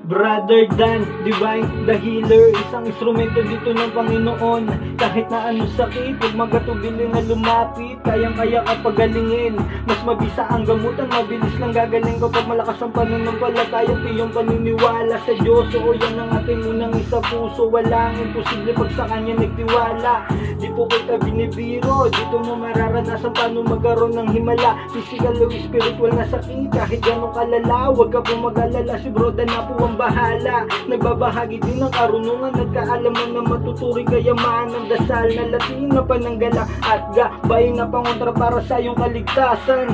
Brother Dan, Divine, the healer. Isang instrumento dito ng Panginoon. Kahit na anong sakit, huwag magatubili na lumapit. Kayang-kaya ka pagalingin. Mas mabisa ang gamutan, mabilis lang gagaling kapag malakas ang pananampalataya. Iyong paniniwala sa Diyos. Oo, yan ang ating unang isa puso. Walang imposible pag sa Kanya nagtiwala. Di po kita binibiro, dito mo mararanasan paano magkaroon ng himala. Physical o spiritual na sakit, kahit gano'ng kalala. Huwag ka pong mag-alala, si Bro Dan na po ang bahala. Nagbabahagi din ng karunungan, nagkaalaman na matuturing kayaman ng dasal na latin na pananggala at gabay na pangontra para sa iyong kaligtasan.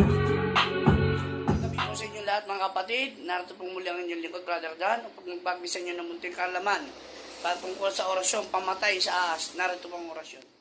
Gabi po sa inyo lahat mga kapatid, narito pong muli ang inyong lingkod, Brother Dan, upang magbagbi sa inyo ng munting kaalaman. Para tungkol sa orasyon, pamatay sa ahas, narito pong orasyon.